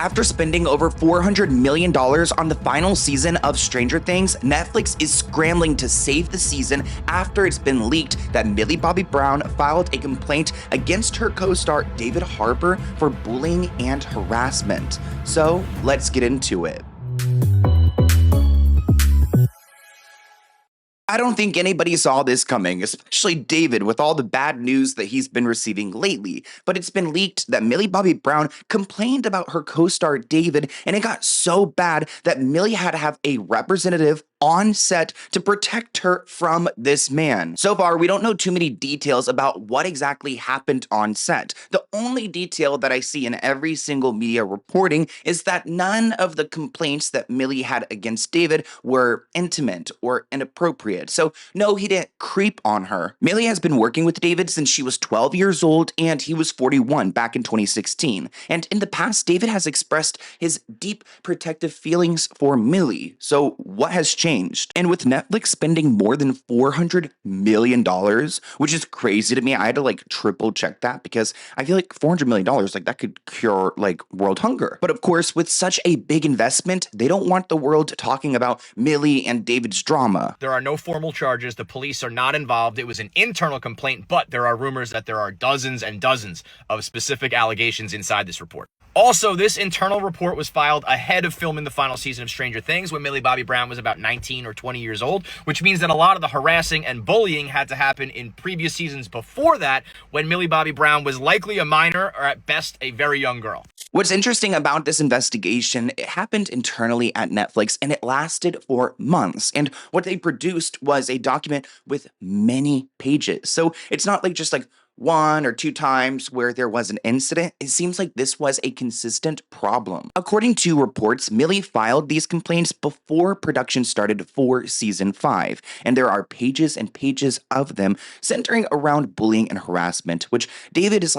After spending over $400 million on the final season of Stranger Things, Netflix is scrambling to save the season after it's been leaked that Millie Bobby Brown filed a complaint against her co-star David Harbour for bullying and harassment. So let's get into it. I don't think anybody saw this coming, especially David with all the bad news that he's been receiving lately. But it's been leaked that Millie Bobby Brown complained about her co-star David, and it got so bad that Millie had to have a representative on set to protect her from this man. So far, we don't know too many details about what exactly happened on set. The only detail that I see in every single media reporting is that none of the complaints that Millie had against David were intimate or inappropriate. So no, he didn't creep on her. Millie has been working with David since she was 12 years old and he was 41 back in 2016. And in the past, David has expressed his deep protective feelings for Millie. So what has changed? And with Netflix spending more than $400 million, which is crazy to me, I had to triple check that because I feel like $400 million, that could cure world hunger. But of course, with such a big investment, they don't want the world talking about Millie and David's drama. There are no formal charges. The police are not involved. It was an internal complaint, but there are rumors that there are dozens and dozens of specific allegations inside this report. Also, this internal report was filed ahead of filming the final season of Stranger Things when Millie Bobby Brown was about 19 or 20 years old, which means that a lot of the harassing and bullying had to happen in previous seasons before that, when Millie Bobby Brown was likely a minor or at best a very young girl. What's interesting about this investigation, it happened internally at Netflix and it lasted for months. And what they produced was a document with many pages. So it's not just one or two times where there was an incident. It seems like this was a consistent problem. According to reports, Millie filed these complaints before production started for season 5, and there are pages and pages of them centering around bullying and harassment, which David is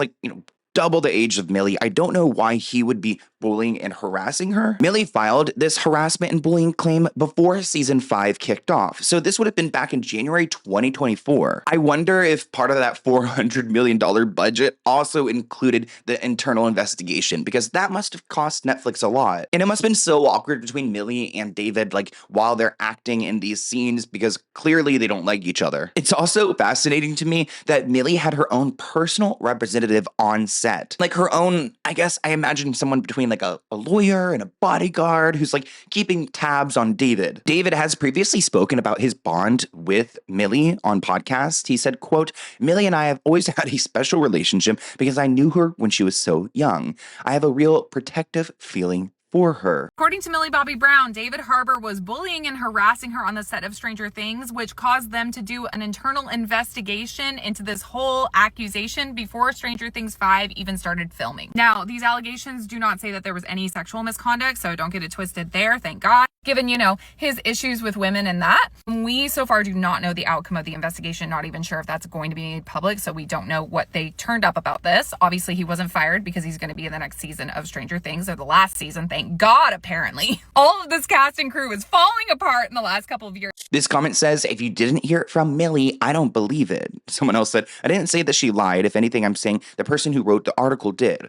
double the age of Millie. I don't know why he would be bullying and harassing her. Millie filed this harassment and bullying claim before season 5 kicked off, so this would have been back in January 2024. I wonder if part of that $400 million budget also included the internal investigation, because that must have cost Netflix a lot. And it must have been so awkward between Millie and David, while they're acting in these scenes, because clearly they don't like each other. It's also fascinating to me that Millie had her own personal representative on set. Her own, I guess I imagine someone between a lawyer and a bodyguard who's keeping tabs on David. David has previously spoken about his bond with Millie on podcasts. He said, quote, "Millie and I have always had a special relationship because I knew her when she was so young. I have a real protective feeling for her." According to Millie Bobby Brown, David Harbour was bullying and harassing her on the set of Stranger Things, which caused them to do an internal investigation into this whole accusation before Stranger Things 5 even started filming. Now, these allegations do not say that there was any sexual misconduct, so don't get it twisted there, thank God. Given, his issues with women and that, we so far do not know the outcome of the investigation, not even sure if that's going to be made public, so we don't know what they turned up about this. Obviously, he wasn't fired because he's going to be in the next season of Stranger Things, or the last season, thank God, apparently. All of this cast and crew is falling apart in the last couple of years. This comment says, "If you didn't hear it from Millie, I don't believe it." Someone else said, "I didn't say that she lied. If anything, I'm saying the person who wrote the article did."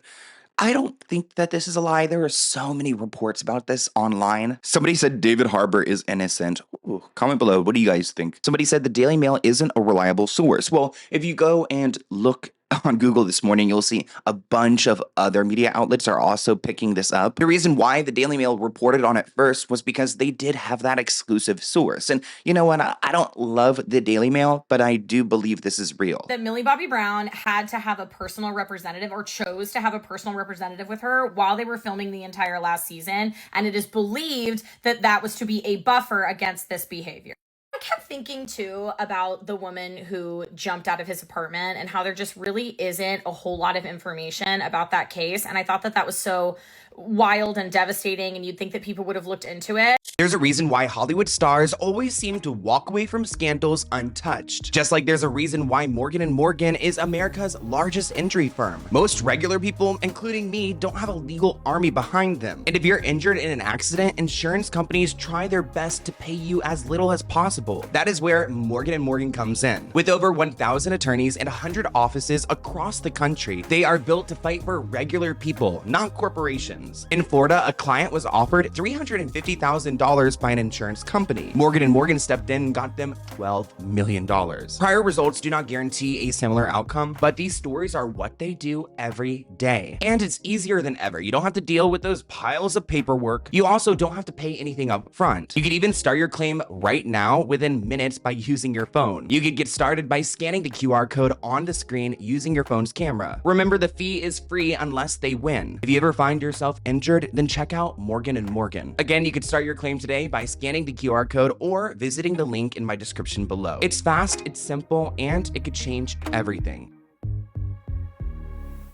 I don't think that this is a lie. There are so many reports about this online. Somebody said David Harbour is innocent. Ooh, comment below. What do you guys think? Somebody said the Daily Mail isn't a reliable source. Well, if you go and look on Google this morning, you'll see a bunch of other media outlets are also picking this up. The reason why the Daily Mail reported on it first was because they did have that exclusive source. And you know what? I don't love the Daily Mail, but I do believe this is real. That Millie Bobby Brown had to have a personal representative, or chose to have a personal representative with her while they were filming the entire last season. And it is believed that that was to be a buffer against this behavior. I kept thinking too about the woman who jumped out of his apartment and how there just really isn't a whole lot of information about that case. And I thought that that was so wild and devastating, and you'd think that people would have looked into it. There's a reason why Hollywood stars always seem to walk away from scandals untouched. Just like there's a reason why Morgan & Morgan is America's largest injury firm. Most regular people, including me, don't have a legal army behind them. And if you're injured in an accident, insurance companies try their best to pay you as little as possible. That is where Morgan & Morgan comes in. With over 1,000 attorneys and 100 offices across the country, they are built to fight for regular people, not corporations. In Florida, a client was offered $350,000 by an insurance company. Morgan & Morgan stepped in and got them $12 million. Prior results do not guarantee a similar outcome, but these stories are what they do every day. And it's easier than ever. You don't have to deal with those piles of paperwork. You also don't have to pay anything up front. You can even start your claim right now within minutes by using your phone. You could get started by scanning the QR code on the screen using your phone's camera. Remember, the fee is free unless they win. If you ever find yourself injured, then check out Morgan & Morgan. Again, you could start your claim today by scanning the QR code or visiting the link in my description below. It's fast, it's simple, and it could change everything.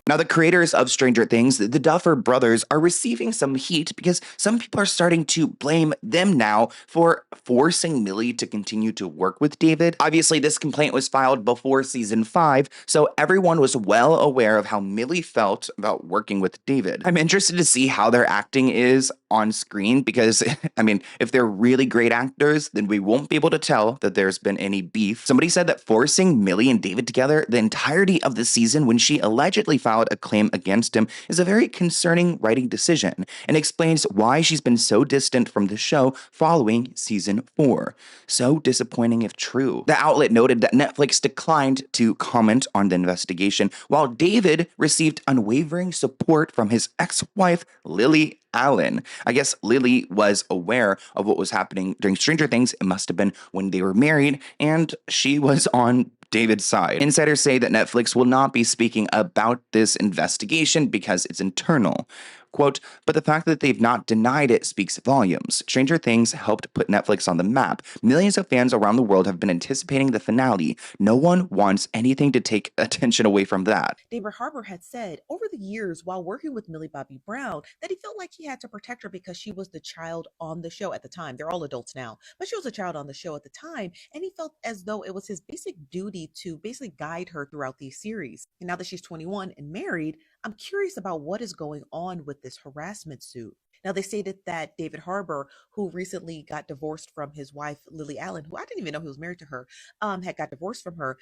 Now, the creators of Stranger Things, the Duffer Brothers, are receiving some heat because some people are starting to blame them now for forcing Millie to continue to work with David. Obviously, this complaint was filed before season 5, so everyone was well aware of how Millie felt about working with David. I'm interested to see how their acting is on screen because, I mean, if they're really great actors, then we won't be able to tell that there's been any beef. Somebody said that forcing Millie and David together the entirety of the season when she allegedly filed a claim against him is a very concerning writing decision and explains why she's been so distant from the show following season 4. So disappointing if true. The outlet noted that Netflix declined to comment on the investigation, while David received unwavering support from his ex-wife, Lily Allen. I guess Lily was aware of what was happening during Stranger Things. It must have been when they were married, and she was on David's side. Insiders say that Netflix will not be speaking about this investigation because it's internal. Quote, but the fact that they've not denied it speaks volumes. Stranger Things helped put Netflix on the map. Millions of fans around the world have been anticipating the finale. No one wants anything to take attention away from that. David Harbour had said over the years while working with Millie Bobby Brown that he felt like he had to protect her because she was the child on the show at the time. They're all adults now, but she was a child on the show at the time, and he felt as though it was his basic duty to basically guide her throughout these series. And now that she's 21 and married, I'm curious about what is going on with this harassment suit. Now, they stated that David Harbour, who recently got divorced from his wife, Lily Allen, who I didn't even know he was married to her, had got divorced from her.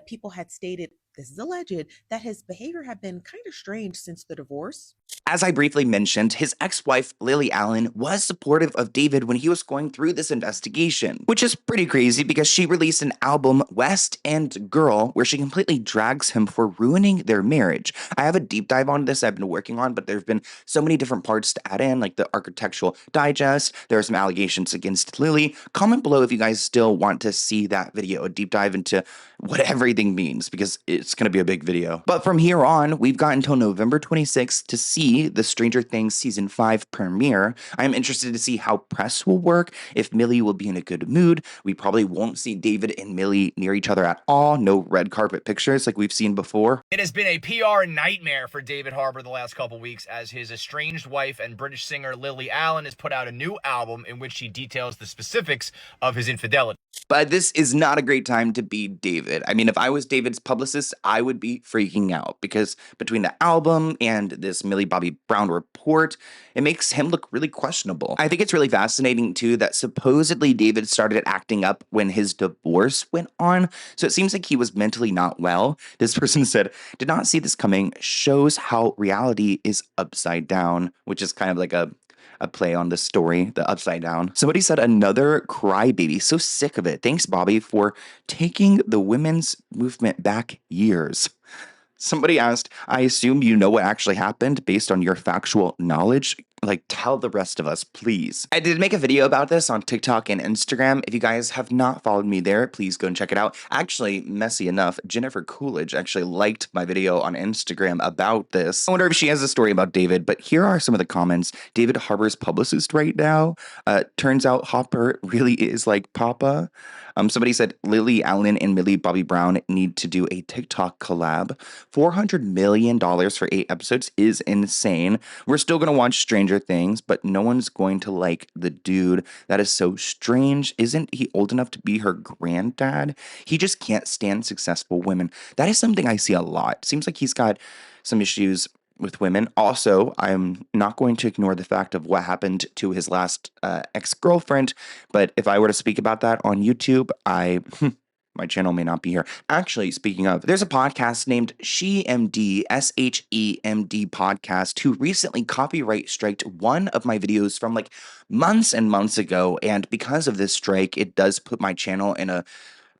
People had stated, this is alleged, that his behavior had been kind of strange since the divorce. As I briefly mentioned, his ex-wife, Lily Allen, was supportive of David when he was going through this investigation, which is pretty crazy because she released an album, West End Girl, where she completely drags him for ruining their marriage. I have a deep dive on this I've been working on, but there have been so many different parts to add in, like the Architectural Digest. There are some allegations against Lily. Comment below if you guys still want to see that video, a deep dive into what everything means, because it's going to be a big video. But from here on, we've got until November 26th to see the Stranger Things Season 5 premiere. I'm interested to see how press will work, if Millie will be in a good mood. We probably won't see David and Millie near each other at all. No red carpet pictures like we've seen before. It has been a PR nightmare for David Harbour the last couple weeks as his estranged wife and British singer Lily Allen has put out a new album in which she details the specifics of his infidelity. But this is not a great time to be David. I mean, if I was David's publicist, I would be freaking out because between the album and this Millie Bobby Brown report, it makes him look really questionable. I think it's really fascinating, too, that supposedly David started acting up when his divorce went on. So it seems like he was mentally not well. This person said, did not see this coming, shows how reality is upside down, which is kind of like a play on the story, the upside down. Somebody said, another crybaby, so sick of it. Thanks, Bobby, for taking the women's movement back years. Somebody asked, I assume you know what actually happened based on your factual knowledge. Like, tell the rest of us, please. I did make a video about this on TikTok and Instagram. If you guys have not followed me there, please go and check it out. Actually, messy enough, Jennifer Coolidge actually liked my video on Instagram about this. I wonder if she has a story about David, but here are some of the comments. David Harbour's publicist right now. Turns out Hopper really is like Papa. Somebody said Lily Allen and Millie Bobby Brown need to do a TikTok collab. $400 million for 8 episodes is insane. We're still going to watch Stranger Things, but no one's going to like the dude. That is so strange. Isn't he old enough to be her granddad? He just can't stand successful women. That is something I see a lot. Seems like he's got some issues with women. Also, I'm not going to ignore the fact of what happened to his last ex-girlfriend, but if I were to speak about that on YouTube, my channel may not be here. Actually, speaking of, there's a podcast named SheMD, SHEMD podcast, who recently copyright striked one of my videos from like months and months ago, and because of this strike, it does put my channel in a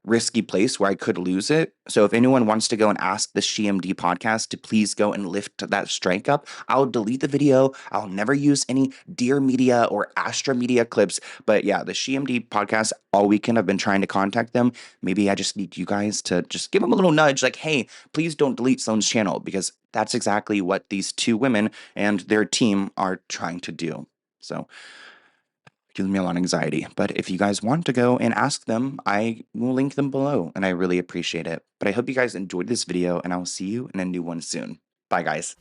risky place where I could lose it. So if anyone wants to go and ask the SheMD podcast to please go and lift that strike up, I'll delete the video. I'll never use any Dear Media or Astra Media clips. But yeah, the SheMD podcast, all weekend I've been trying to contact them. Maybe I just need you guys to just give them a little nudge like, hey, please don't delete Sloan's channel, because that's exactly what these 2 women and their team are trying to do. So gives me a lot of anxiety. But if you guys want to go and ask them, I will link them below, and I really appreciate it. But I hope you guys enjoyed this video, and I will see you in a new one soon. Bye, guys.